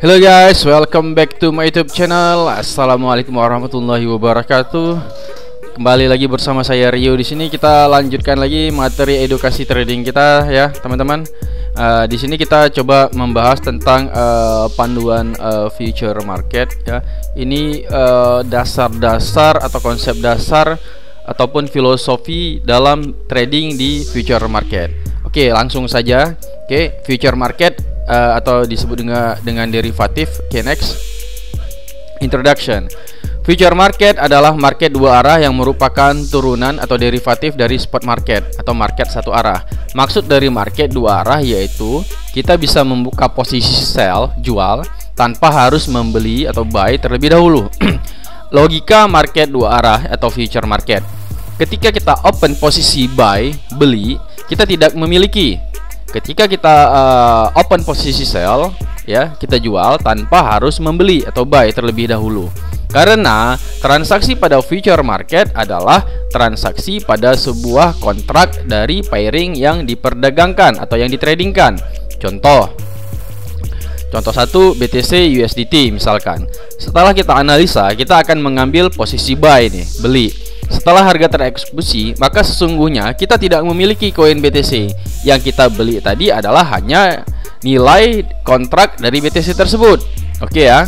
Hello guys, welcome back to my YouTube channel. Assalamualaikum warahmatullahi wabarakatuh. Kembali lagi bersama saya Rio di sini. Kita lanjutkan lagi materi edukasi trading kita ya, teman-teman. Di sini kita coba membahas tentang panduan future market ya. Ini dasar-dasar atau konsep dasar ataupun filosofi dalam trading di future market. Oke, langsung saja. Oke, future market atau disebut dengan derivatif. Oke, next. Introduction. Future market adalah market dua arah yang merupakan turunan atau derivatif dari spot market atau market satu arah. Maksud dari market dua arah yaitu kita bisa membuka posisi sell, jual, tanpa harus membeli atau buy terlebih dahulu. Logika market dua arah atau future market. Ketika kita open posisi buy, beli, kita tidak memiliki. Ketika kita open posisi sell, ya, kita jual tanpa harus membeli atau buy terlebih dahulu. Karena transaksi pada future market adalah transaksi pada sebuah kontrak dari pairing yang diperdagangkan atau yang ditradingkan. Contoh 1 BTC USDT misalkan. Setelah kita analisa, kita akan mengambil posisi buy nih, beli. Setelah harga tereksekusi, maka sesungguhnya kita tidak memiliki koin BTC. Yang kita beli tadi adalah hanya nilai kontrak dari BTC tersebut. Oke ya.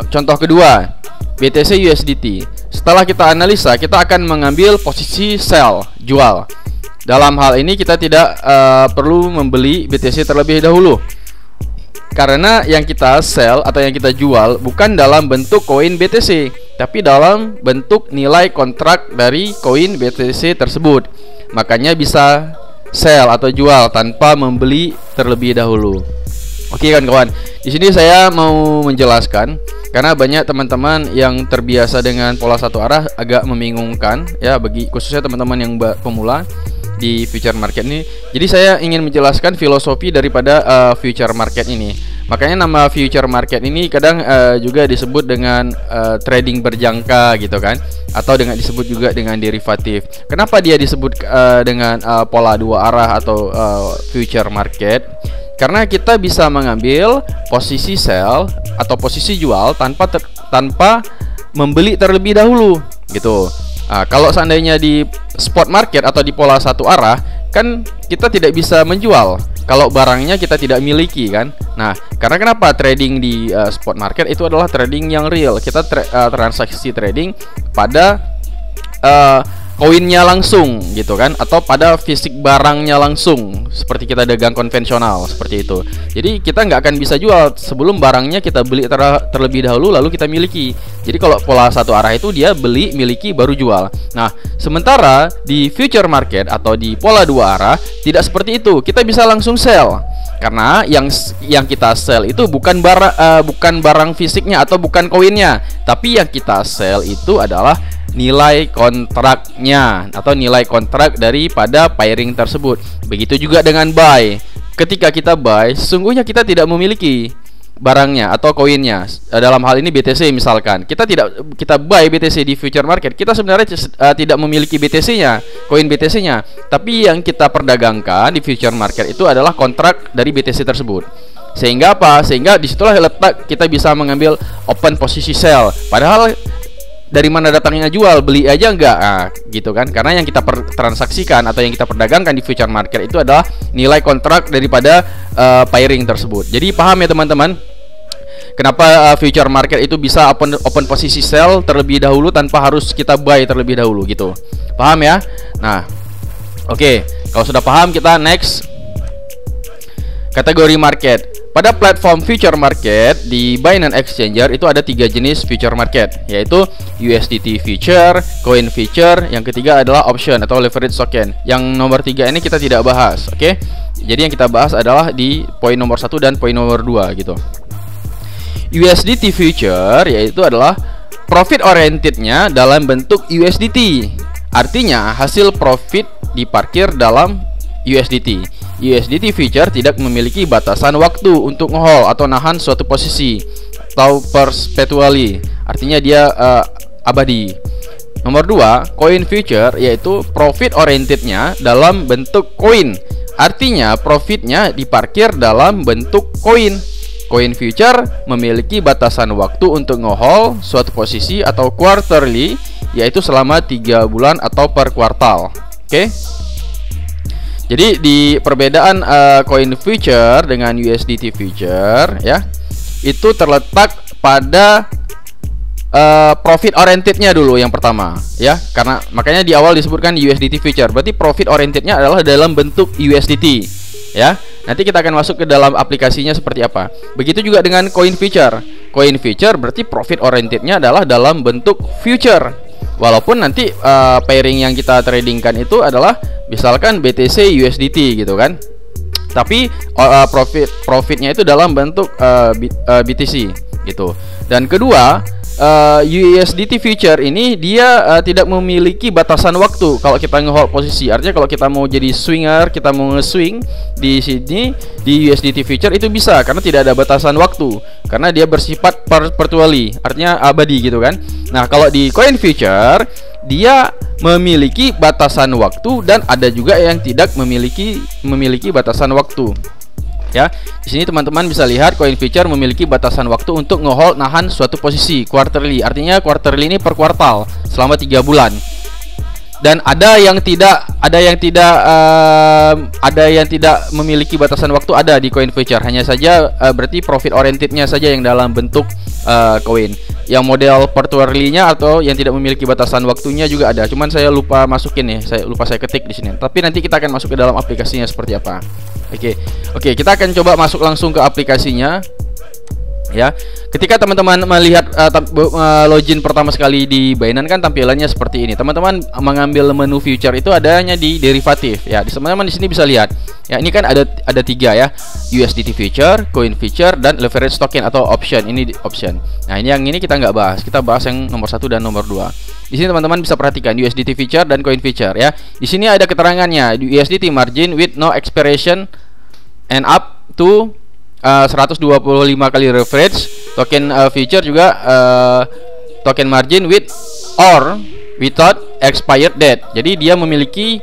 Contoh kedua, BTC USDT. Setelah kita analisa, kita akan mengambil posisi sell, jual. Dalam hal ini kita tidak perlu membeli BTC terlebih dahulu. Karena yang kita sell atau yang kita jual bukan dalam bentuk koin BTC, tapi dalam bentuk nilai kontrak dari koin BTC tersebut. Makanya bisa sell atau jual tanpa membeli terlebih dahulu. Oke kan kawan, di sini saya mau menjelaskan karena banyak teman-teman yang terbiasa dengan pola satu arah agak membingungkan ya, bagi khususnya teman-teman yang pemula di future market ini. Jadi saya ingin menjelaskan filosofi daripada future market ini. Makanya nama future market ini kadang juga disebut dengan trading berjangka gitu kan, atau disebut juga dengan derivatif. Kenapa dia disebut dengan pola dua arah atau future market? Karena kita bisa mengambil posisi sell atau posisi jual tanpa membeli terlebih dahulu gitu. Kalau seandainya di spot market atau di pola satu arah, kan kita tidak bisa menjual kalau barangnya kita tidak miliki kan. Nah, karena kenapa trading di spot market itu adalah trading yang real. Kita transaksi trading pada koinnya langsung gitu kan, atau pada fisik barangnya langsung, seperti kita dagang konvensional seperti itu. Jadi kita nggak akan bisa jual sebelum barangnya kita beli terlebih dahulu lalu kita miliki. Jadi kalau pola satu arah itu dia beli, miliki, baru jual. Nah, sementara di future market atau di pola dua arah tidak seperti itu. Kita bisa langsung sell. Karena yang kita sell itu bukan barang fisiknya atau bukan koinnya, tapi yang kita sell itu adalah nilai kontraknya atau nilai kontrak daripada pairing tersebut. Begitu juga dengan buy. Ketika kita buy, sesungguhnya kita tidak memiliki barangnya atau koinnya. Dalam hal ini BTC misalkan, kita buy BTC di future market, kita sebenarnya tidak memiliki BTC-nya, koin BTC-nya, tapi yang kita perdagangkan di future market itu adalah kontrak dari BTC tersebut. Sehingga apa? Sehingga disitulah letak kita bisa mengambil open posisi sell. Padahal dari mana datangnya jual, beli aja enggak gitu kan. Karena yang kita transaksikan atau yang kita perdagangkan di future market itu adalah nilai kontrak daripada pairing tersebut. Jadi paham ya teman-teman, kenapa future market itu bisa open posisi sell terlebih dahulu tanpa harus kita buy terlebih dahulu gitu. Paham ya? Nah, oke. Kalau sudah paham, kita next. Kategori market. Pada platform future market di Binance Exchanger itu ada 3 jenis future market, yaitu USDT future, coin future, yang ketiga adalah option atau leverage token. Yang nomor 3 ini kita tidak bahas, oke? Jadi yang kita bahas adalah di poin nomor 1 dan poin nomor 2 gitu. USDT future yaitu adalah profit orientednya dalam bentuk USDT. Artinya hasil profit diparkir dalam USDT. USDT future tidak memiliki batasan waktu untuk nge-hold atau nahan suatu posisi atau perpetually. Artinya dia abadi. Nomor 2, coin future yaitu profit orientednya dalam bentuk koin. Artinya profitnya diparkir dalam bentuk koin. Koin future memiliki batasan waktu untuk nge-hold suatu posisi atau quarterly, yaitu selama 3 bulan atau per kuartal. Oke. Jadi di perbedaan koin future dengan USDT future ya, itu terletak pada profit orientednya dulu yang pertama ya, karena makanya di awal disebutkan USDT future, berarti profit orientednya adalah dalam bentuk USDT ya. Nanti kita akan masuk ke dalam aplikasinya seperti apa. Begitu juga dengan coin future. Coin future berarti profit orientednya adalah dalam bentuk future. Walaupun nanti pairing yang kita tradingkan itu adalah misalkan BTC USDT gitu kan. Tapi profitnya itu dalam bentuk BTC gitu. Dan kedua, USDT future ini dia tidak memiliki batasan waktu kalau kita nge-hold posisi. Artinya kalau kita mau jadi swinger, kita mau nge-swing di sini di USDT future itu bisa, karena tidak ada batasan waktu, karena dia bersifat perpetually, artinya abadi gitu kan. Nah, kalau di coin future dia memiliki batasan waktu, dan ada juga yang tidak memiliki batasan waktu. Ya, di sini teman-teman bisa lihat coin future memiliki batasan waktu untuk nge-hold nahan suatu posisi quarterly. Artinya quarterly ini per kuartal selama 3 bulan. Dan ada yang tidak memiliki batasan waktu ada di coin future. Hanya saja berarti profit orientednya saja yang dalam bentuk koin. Yang model quarterly-nya atau yang tidak memiliki batasan waktunya juga ada. Cuman saya lupa masukin nih, saya ketik di sini. Tapi nanti kita akan masuk ke dalam aplikasinya seperti apa. Oke, kita akan coba masuk langsung ke aplikasinya. Ya, ketika teman-teman melihat login pertama sekali di Binance kan tampilannya seperti ini. Teman-teman mengambil menu future itu adanya di derivatif. Ya, teman-teman di sini bisa lihat. Ya, ini kan ada 3 ya, USDT future, coin future, dan leverage token atau option. Ini option. Nah, yang ini kita nggak bahas. Kita bahas yang nomor 1 dan nomor 2. Di sini teman-teman bisa perhatikan USDT future dan coin future ya. Di sini ada keterangannya, USDT margin with no expiration and up to 125 kali leverage. Token future juga token margin with or without expired date. Jadi dia memiliki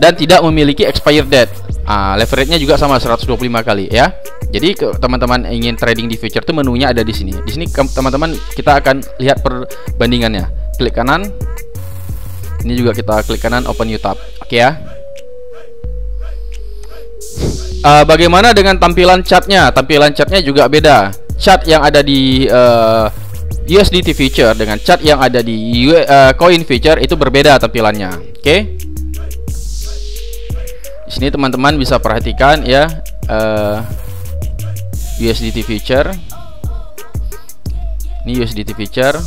dan tidak memiliki expired date. Leverage-nya juga sama 125 kali ya. Jadi teman-teman ingin trading di future itu menunya ada di sini. Di sini teman-teman kita akan lihat perbandingannya. Klik kanan. Ini juga kita klik kanan, open YouTube. Oke ya. Bagaimana dengan tampilan chartnya? Tampilan chartnya juga beda. Chart yang ada di USDT future dengan chart yang ada di coin future itu berbeda tampilannya. Oke. Di sini teman-teman bisa perhatikan ya, USDT future. Ini USDT future.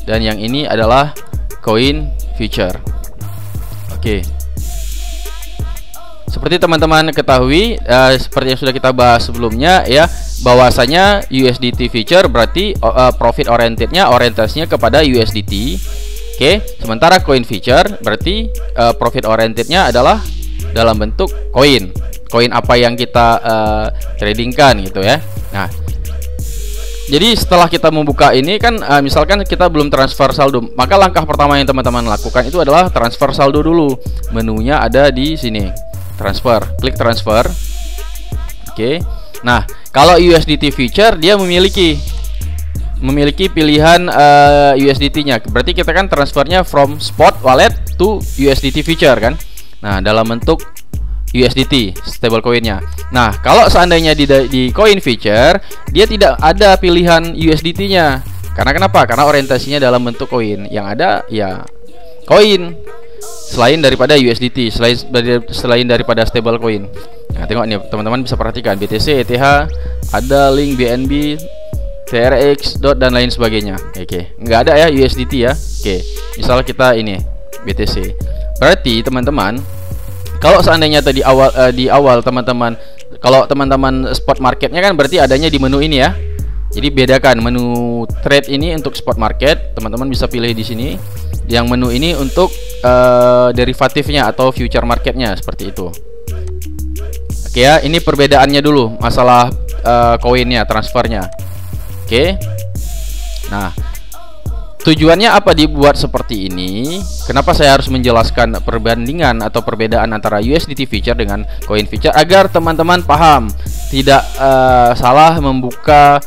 Dan yang ini adalah coin future. Oke. Seperti teman-teman ketahui, seperti yang sudah kita bahas sebelumnya ya, bahwasanya USDT future berarti profit orientednya orientasinya kepada USDT. Oke, sementara coin future berarti profit orientednya adalah dalam bentuk koin. Koin apa yang kita tradingkan gitu ya. Nah, jadi setelah kita membuka ini kan misalkan kita belum transfer saldo, maka langkah pertama yang teman-teman lakukan itu adalah transfer saldo dulu. Menunya ada di sini. Transfer, klik transfer. Oke. Nah, kalau USDT future dia memiliki pilihan USDT-nya. Berarti kita kan transfernya from spot wallet to USDT future kan. Nah, dalam bentuk USDT stable coinnya. Nah, kalau seandainya di coin future dia tidak ada pilihan USDT-nya. Karena kenapa? Karena orientasinya dalam bentuk koin. Yang ada ya koin selain daripada USDT, selain daripada stable coin. Nah, tengok nih teman-teman bisa perhatikan BTC, ETH, ada link BNB, TRX, DOT dan lain sebagainya. Oke, nggak ada ya USDT ya. Oke, misal kita ini BTC. Berarti teman-teman, kalau seandainya tadi di awal teman-teman, kalau teman-teman spot marketnya kan berarti adanya di menu ini ya. Jadi bedakan menu trade ini untuk spot market, teman-teman bisa pilih di sini. Yang menu ini untuk derivatifnya atau future marketnya seperti itu. Oke ya, ini perbedaannya dulu masalah koinnya, transfernya. Oke. Nah, tujuannya apa dibuat seperti ini? Kenapa saya harus menjelaskan perbandingan atau perbedaan antara USDT future dengan koin future agar teman-teman paham, tidak salah membuka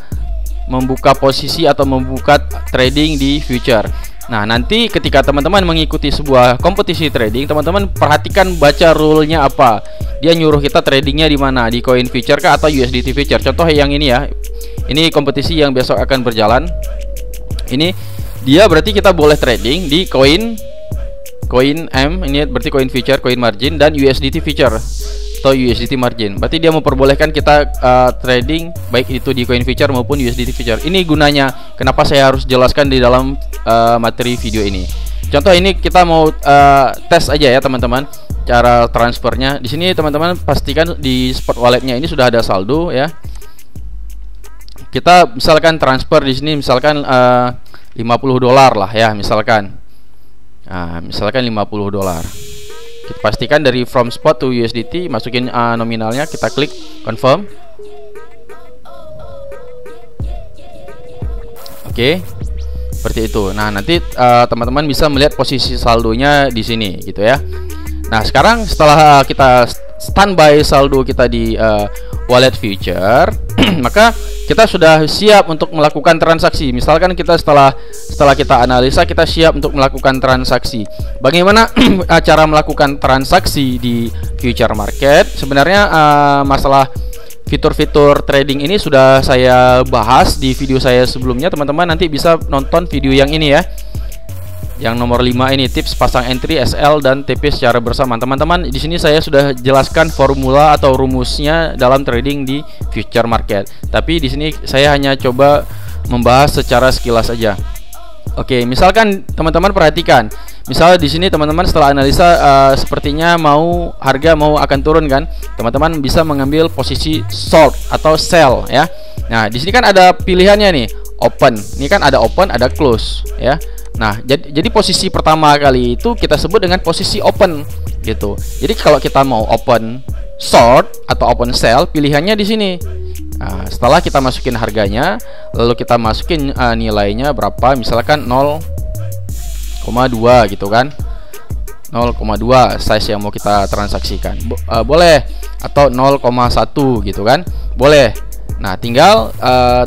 posisi atau membuka trading di future. Nah, nanti ketika teman-teman mengikuti sebuah kompetisi trading, teman-teman perhatikan baca rule-nya apa. Dia nyuruh kita tradingnya di mana? Di koin future kah atau USDT future? Contoh yang ini ya. Ini kompetisi yang besok akan berjalan. Ini dia berarti kita boleh trading di koin M, ini berarti koin future, koin margin, dan USDT future atau USDT margin. Berarti dia memperbolehkan kita trading baik itu di koin future maupun USDT future. Ini gunanya kenapa saya harus jelaskan di dalam materi video ini. Contoh ini kita mau tes aja ya teman-teman, cara transfernya. Di sini teman-teman pastikan di spot walletnya ini sudah ada saldo ya. Kita misalkan transfer di sini misalkan $50 lah ya, misalkan. Nah, misalkan $50. Kita pastikan dari from spot to USDT, masukin nominalnya, kita klik confirm. Oke. Seperti itu. Nah, nanti teman-teman bisa melihat posisi saldonya di sini gitu ya. Nah, sekarang setelah kita standby saldo kita di wallet future, maka kita sudah siap untuk melakukan transaksi. Misalkan kita setelah kita analisa, kita siap untuk melakukan transaksi. Bagaimana cara melakukan transaksi di future market? Sebenarnya masalah fitur-fitur trading ini sudah saya bahas di video saya sebelumnya. Teman-teman nanti bisa nonton video yang ini ya, yang nomor 5 ini, tips pasang entry, SL dan TP secara bersama. Teman-teman, di sini saya sudah jelaskan formula atau rumusnya dalam trading di future market. Tapi di sini saya hanya coba membahas secara sekilas saja. Oke, misalkan teman-teman perhatikan. Misalnya di sini teman-teman setelah analisa sepertinya harga mau akan turun kan. Teman-teman bisa mengambil posisi short atau sell ya. Nah, di sini kan ada pilihannya nih, open. Ini kan ada open, ada close ya. Nah, jadi posisi pertama kali itu kita sebut dengan posisi open gitu. Jadi kalau kita mau open short atau open sell, pilihannya di sini. Nah, setelah kita masukin harganya, lalu kita masukin nilainya berapa, misalkan 0,2 gitu kan. 0,2 size yang mau kita transaksikan. Boleh, atau 0,1 gitu kan. Boleh. Nah, tinggal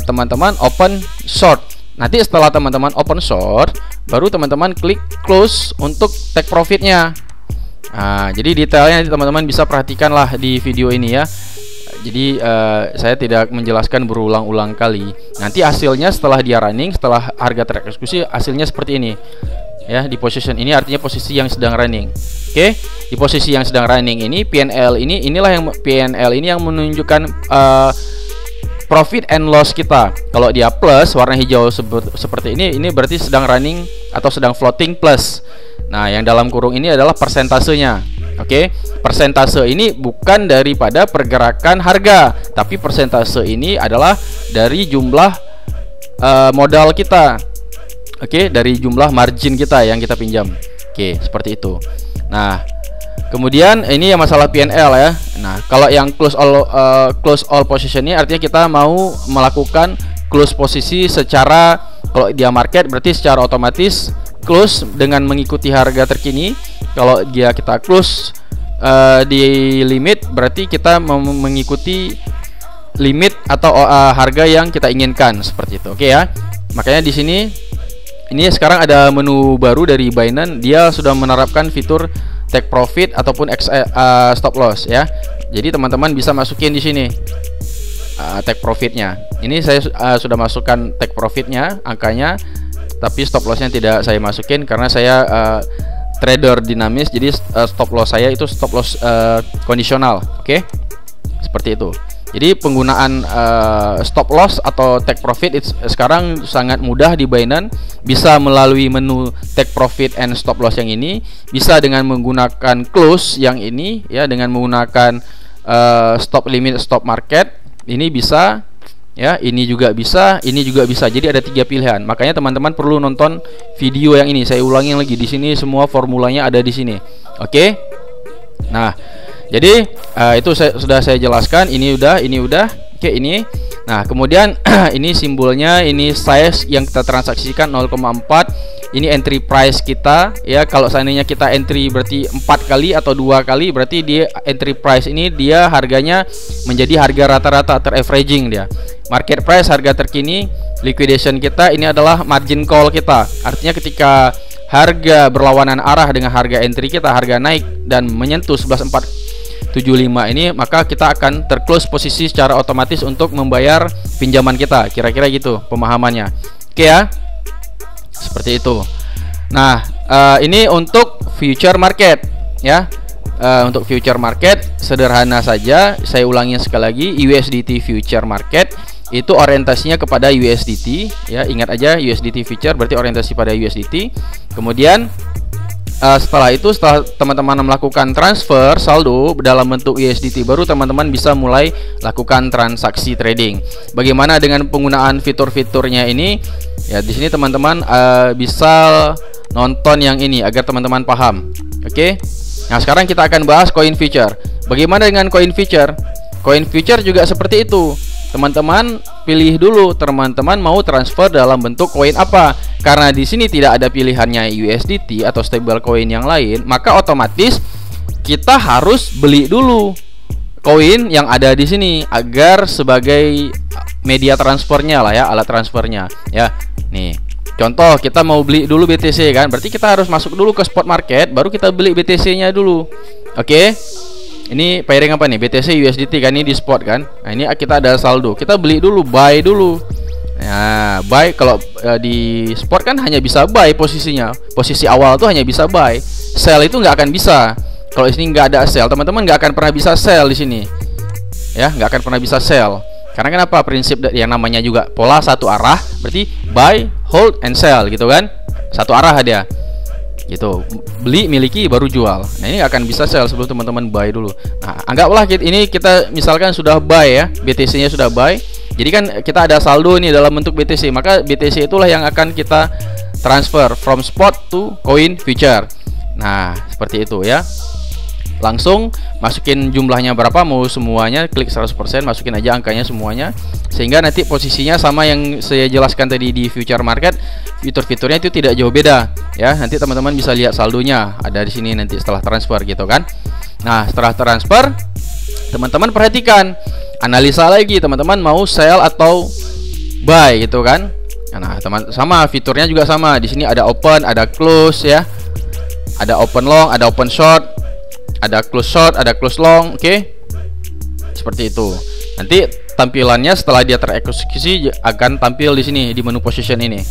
teman-teman open short. Nanti setelah teman-teman open short, baru teman-teman klik close untuk take profitnya. Nah, jadi detailnya teman-teman bisa perhatikan lah di video ini ya. Jadi saya tidak menjelaskan berulang-ulang kali. Nanti hasilnya setelah dia running, setelah harga tereksekusi, hasilnya seperti ini. Ya, di position ini artinya posisi yang sedang running. Oke, di posisi yang sedang running ini PNL inilah yang PNL ini yang menunjukkan profit and loss kita. Kalau dia plus warna hijau seperti ini berarti sedang running atau sedang floating plus. Nah, yang dalam kurung ini adalah persentasenya. Oke, persentase ini bukan daripada pergerakan harga, tapi persentase ini adalah dari jumlah modal kita. Oke, dari jumlah margin kita yang kita pinjam. Oke, seperti itu. Nah, kemudian ini yang masalah PNL ya. Nah, kalau yang close all position ini artinya kita mau melakukan close posisi secara, kalau dia market berarti secara otomatis close dengan mengikuti harga terkini. Kalau dia kita close di limit berarti kita mengikuti limit atau harga yang kita inginkan, seperti itu. Oke ya. Makanya di sini ini sekarang ada menu baru dari Binance. Dia sudah menerapkan fitur take profit ataupun stop loss ya. Jadi teman-teman bisa masukin di sini take profitnya. Ini saya sudah masukkan take profitnya, angkanya, tapi stop lossnya tidak saya masukin karena saya trader dinamis. Jadi stop loss saya itu stop loss kondisional. Oke, seperti itu. Jadi penggunaan stop loss atau take profit sekarang sangat mudah di Binance. Bisa melalui menu take profit and stop loss yang ini, bisa dengan menggunakan close yang ini ya, dengan menggunakan stop limit, stop market. Ini bisa ya, ini juga bisa, ini juga bisa. Jadi ada 3 pilihan. Makanya teman-teman perlu nonton video yang ini. Saya ulangi lagi, di sini semua formulanya ada di sini. Oke. Nah, jadi itu sudah saya jelaskan. Ini udah. Oke, ini. Nah, kemudian ini simbolnya, ini size yang kita transaksikan 0,4. Ini entry price kita ya. Kalau seandainya kita entry berarti 4 kali atau 2 kali, berarti dia entry price ini dia harganya menjadi harga rata-rata ter-averaging dia. Market price harga terkini, liquidation kita ini adalah margin call kita. Artinya ketika harga berlawanan arah dengan harga entry kita, harga naik dan menyentuh 11.475 ini, maka kita akan terclose posisi secara otomatis untuk membayar pinjaman kita. Kira-kira gitu pemahamannya. Oke ya. Seperti itu. Nah, ini untuk future market ya. Untuk future market sederhana saja. Saya ulangi sekali lagi, USDT future market itu orientasinya kepada USDT ya. Ingat aja, USDT future berarti orientasi pada USDT. Kemudian setelah itu, setelah teman-teman melakukan transfer saldo dalam bentuk USDT, baru teman-teman bisa mulai lakukan transaksi trading. Bagaimana dengan penggunaan fitur-fiturnya ini? Ya, di sini teman-teman bisa nonton yang ini agar teman-teman paham. Oke. Nah, sekarang kita akan bahas coin future. Bagaimana dengan coin future? Coin future juga seperti itu. Teman-teman pilih dulu, teman-teman mau transfer dalam bentuk koin apa. Karena di sini tidak ada pilihannya USDT atau stable coin yang lain, maka otomatis kita harus beli dulu koin yang ada di sini agar sebagai media transfernya lah ya, alat transfernya ya. Nih, contoh kita mau beli dulu BTC kan, berarti kita harus masuk dulu ke spot market, baru kita beli BTC-nya dulu. Oke. Ini pairing apa nih? BTC USDT kan, ini di spot kan. Nah, ini kita ada saldo. Kita beli dulu, buy dulu. Nah, buy kalau di spot kan hanya bisa buy posisinya. Posisi awal tuh hanya bisa buy. Sell itu nggak akan bisa. Kalau di sini nggak ada sell, teman-teman nggak akan pernah bisa sell di sini. Ya, nggak akan pernah bisa sell. Karena kenapa? Prinsip yang namanya juga pola satu arah, berarti buy, hold, and sell gitu kan. Satu arah dia. Gitu, beli, miliki, baru jual. Nah, ini akan bisa sell sebelum teman-teman buy dulu. Nah, anggaplah ini kita misalkan sudah buy ya, BTC-nya sudah buy. Jadi kan kita ada saldo ini dalam bentuk BTC, maka BTC itulah yang akan kita transfer from spot to coin future. Nah, seperti itu ya. Langsung masukin jumlahnya berapa, mau semuanya, klik 100%, masukin aja angkanya semuanya, sehingga nanti posisinya sama yang saya jelaskan tadi di future market. Fitur-fiturnya itu tidak jauh beda ya. Nanti teman-teman bisa lihat saldonya ada di sini nanti setelah transfer gitu kan. Nah, setelah transfer, teman-teman perhatikan, analisa lagi teman-teman mau sell atau buy gitu kan. Nah, sama fiturnya juga sama. Di sini ada open, ada close ya. Ada open long, ada open short, ada close short, ada close long. Oke. Seperti itu. Nanti tampilannya setelah dia tereksekusi akan tampil di sini di menu position ini.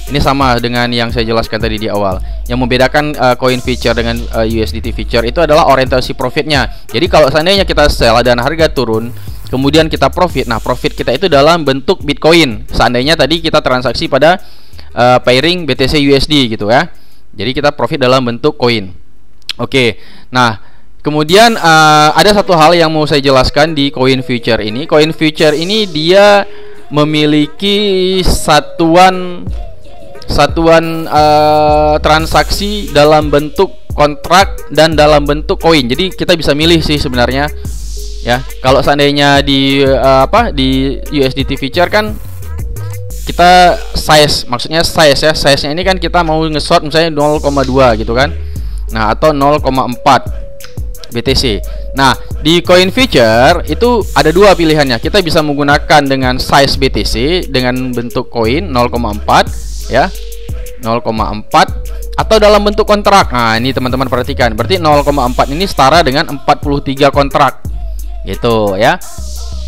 Ini sama dengan yang saya jelaskan tadi di awal. Yang membedakan coin future dengan USDT future itu adalah orientasi profitnya. Jadi kalau seandainya kita sell dan harga turun, kemudian kita profit, nah profit kita itu dalam bentuk Bitcoin. Seandainya tadi kita transaksi pada pairing BTC USD gitu ya. Jadi kita profit dalam bentuk koin. Oke. Nah, kemudian ada satu hal yang mau saya jelaskan di coin future ini. Coin future ini dia memiliki satuan transaksi dalam bentuk kontrak dan dalam bentuk koin. Jadi kita bisa milih sih sebenarnya ya. Kalau seandainya di di USDT future kan kita size, maksudnya size ya. Size-nya ini kan kita mau nge-short misalnya 0,2 gitu kan. Nah, atau 0,4 BTC. Nah, di coin future itu ada dua pilihannya. Kita bisa menggunakan dengan size BTC dengan bentuk koin 0,4 ya, 0,4 atau dalam bentuk kontrak. Nah, ini teman-teman perhatikan. Berarti 0,4 ini setara dengan 43 kontrak. Gitu ya.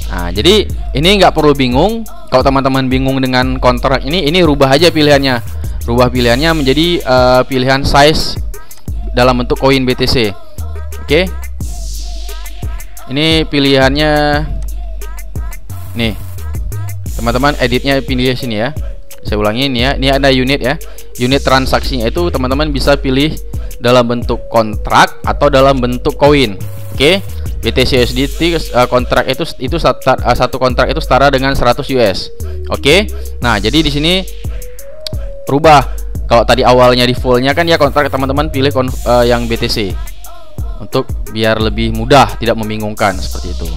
Nah, jadi ini nggak perlu bingung. Kalau teman-teman bingung dengan kontrak ini rubah aja pilihannya. Rubah pilihannya menjadi pilihan size dalam bentuk koin BTC. Oke. Ini pilihannya. Nih. Teman-teman editnya pilih sini ya. Saya ulangi ini ya. Ini ada unit ya. Unit transaksinya itu teman-teman bisa pilih dalam bentuk kontrak atau dalam bentuk koin. Oke. BTC USDT kontrak itu satu kontrak itu setara dengan 100 US. Oke. Nah, jadi di sini rubah. Kalau tadi awalnya defaultnya kan ya kontrak, teman-teman pilih yang BTC untuk biar lebih mudah, tidak membingungkan seperti itu.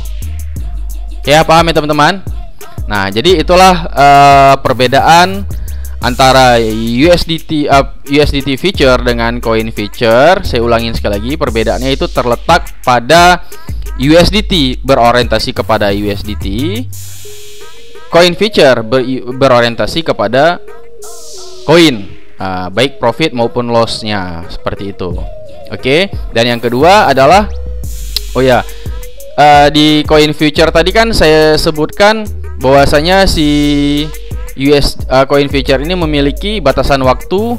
Oke, paham ya teman-teman? Nah, jadi itulah perbedaan antara USDT feature dengan coin feature. Saya ulangin sekali lagi, perbedaannya itu terletak pada USDT berorientasi kepada USDT, coin feature berorientasi kepada koin, baik profit maupun lossnya, seperti itu. Oke, dan yang kedua adalah di coin future tadi kan saya sebutkan bahwasanya si coin future ini memiliki batasan waktu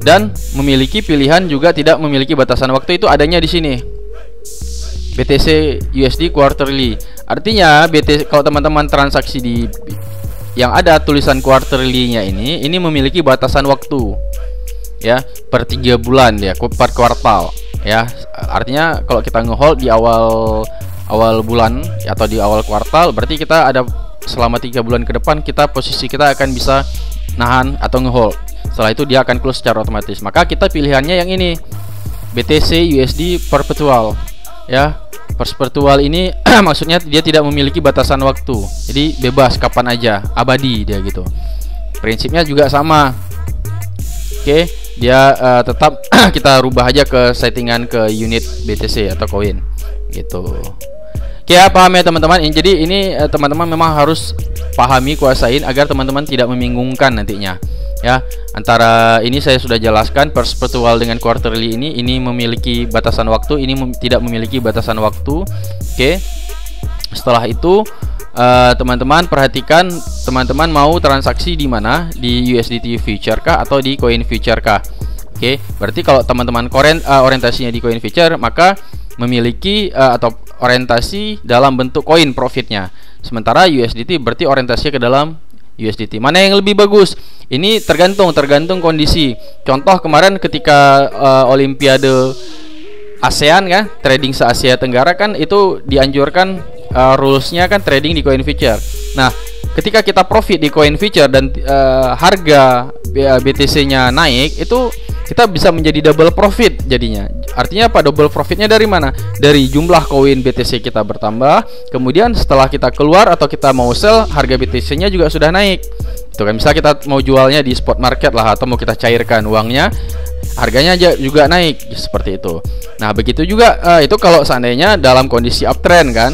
dan memiliki pilihan juga tidak memiliki batasan waktu. Itu adanya di sini, BTC USD quarterly. Artinya kalau teman-teman transaksi di yang ada tulisan quarterly-nya ini memiliki batasan waktu, ya, per 3 bulan ya, per kuartal ya. Artinya kalau kita ngehold di awal bulan atau di awal kuartal, berarti kita ada selama 3 bulan ke depan posisi kita akan bisa nahan atau ngehold. Setelah itu dia akan close secara otomatis. Maka kita pilihannya yang ini, BTC USD perpetual ya. Perpetual ini maksudnya dia tidak memiliki batasan waktu, jadi bebas kapan aja, abadi dia gitu. Prinsipnya juga sama. Oke, dia tetap kita rubah aja ke settingan ke unit BTC atau koin gitu. Oke, paham ya teman-teman? Jadi ini teman-teman memang harus pahami, kuasain agar teman-teman tidak membingungkan nantinya ya. Antara ini saya sudah jelaskan, perpetual dengan quarterly ini memiliki batasan waktu, ini tidak memiliki batasan waktu. Oke. Setelah itu teman-teman perhatikan, teman-teman mau transaksi di mana? Di USDT future kah atau di coin future kah? Oke, berarti kalau teman-teman orientasinya di coin future, maka memiliki atau orientasi dalam bentuk koin profitnya. Sementara USDT berarti orientasinya ke dalam USDT. Mana yang lebih bagus? Ini tergantung kondisi. Contoh kemarin ketika Olimpiade ASEAN kan, trading se-Asia Tenggara kan, itu dianjurkan rulesnya kan trading di coin future. Nah, ketika kita profit di coin future dan harga BTC-nya naik, itu kita bisa menjadi double profit jadinya. Artinya apa? Double profitnya dari mana? Dari jumlah koin BTC kita bertambah, kemudian setelah kita keluar atau kita mau sell, harga BTC-nya juga sudah naik. Itu kan, misal kita mau jualnya di spot market lah, atau mau kita cairkan uangnya, harganya juga naik seperti itu. Nah, begitu juga itu kalau seandainya dalam kondisi uptrend kan,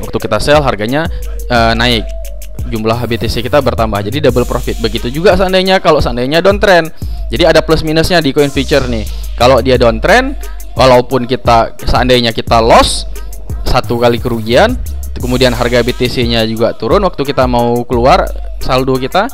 waktu kita sell harganya naik, jumlah BTC kita bertambah, jadi double profit. Begitu juga kalau seandainya downtrend. Jadi ada plus minusnya di coin future nih. Kalau dia downtrend, walaupun seandainya kita loss satu kali kerugian, kemudian harga BTC-nya juga turun, waktu kita mau keluar saldo kita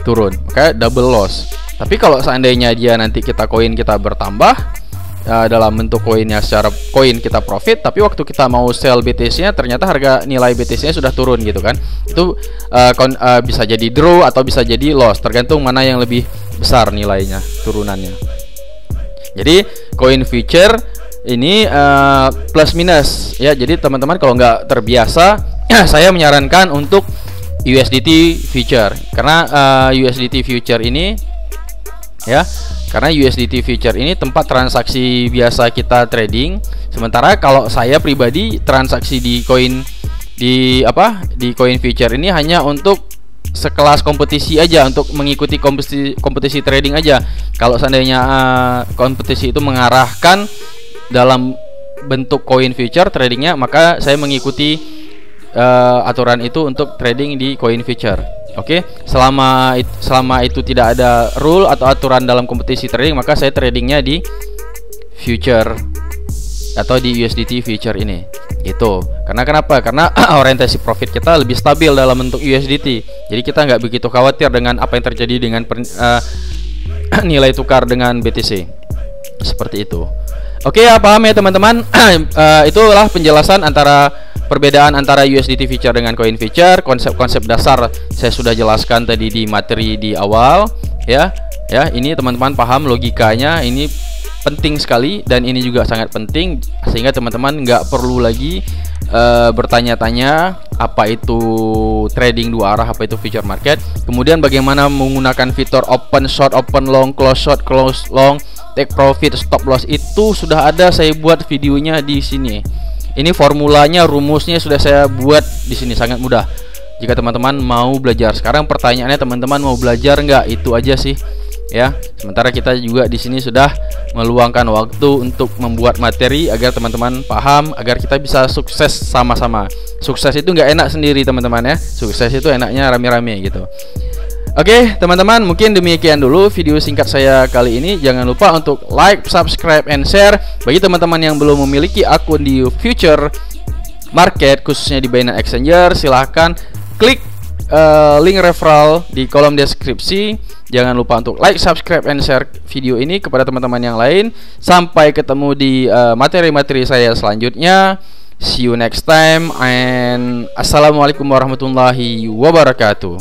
turun, maka double loss. Tapi kalau seandainya dia nanti koin kita bertambah dalam bentuk koinnya, secara koin kita profit, tapi waktu kita mau sell BTC-nya ternyata harga nilai BTC-nya sudah turun gitu kan. Itu bisa jadi draw atau bisa jadi loss, tergantung mana yang lebih besar nilainya turunannya. Jadi coin future ini plus minus ya. Jadi teman-teman kalau nggak terbiasa saya menyarankan untuk USDT future, karena USDT future ini ya, karena USDT future ini tempat transaksi biasa kita trading. Sementara kalau saya pribadi transaksi di coin future ini hanya untuk sekelas kompetisi aja, untuk mengikuti kompetisi trading aja. Kalau seandainya kompetisi itu mengarahkan dalam bentuk coin future tradingnya, maka saya mengikuti aturan itu untuk trading di coin future. Oke, selama itu tidak ada rule atau aturan dalam kompetisi trading, maka saya tradingnya di future atau di USDT future ini gitu. Karena kenapa? Karena orientasi profit kita lebih stabil dalam bentuk USDT. Jadi kita nggak begitu khawatir dengan apa yang terjadi dengan nilai tukar dengan BTC. Seperti itu. Oke, ya paham ya teman-teman. Itulah penjelasan perbedaan antara USDT future dengan coin future. Konsep-konsep dasar saya sudah jelaskan tadi di materi di awal ya. Ya, ini teman-teman paham logikanya, ini penting sekali, dan ini juga sangat penting sehingga teman-teman nggak perlu lagi bertanya-tanya apa itu trading dua arah, apa itu future market, kemudian bagaimana menggunakan fitur open short, open long, close short, close long, take profit, stop loss. Itu sudah ada saya buat videonya di sini. Ini formulanya, rumusnya sudah saya buat di sini, sangat mudah. jika teman-teman mau belajar. Sekarang pertanyaannya, teman-teman mau belajar nggak? Itu aja sih ya. Sementara kita juga di sini sudah meluangkan waktu untuk membuat materi agar teman-teman paham, agar kita bisa sukses sama-sama. Sukses itu nggak enak sendiri teman-teman ya. Sukses itu enaknya rame-rame gitu. Oke teman-teman, mungkin demikian dulu video singkat saya kali ini. Jangan lupa untuk like, subscribe, and share. Bagi teman-teman yang belum memiliki akun di Future Market, khususnya di Binance Exchanger, silahkan klik link referral di kolom deskripsi. Jangan lupa untuk like, subscribe, and share video ini kepada teman-teman yang lain. Sampai ketemu di materi-materi saya selanjutnya. See you next time, and assalamualaikum warahmatullahi wabarakatuh.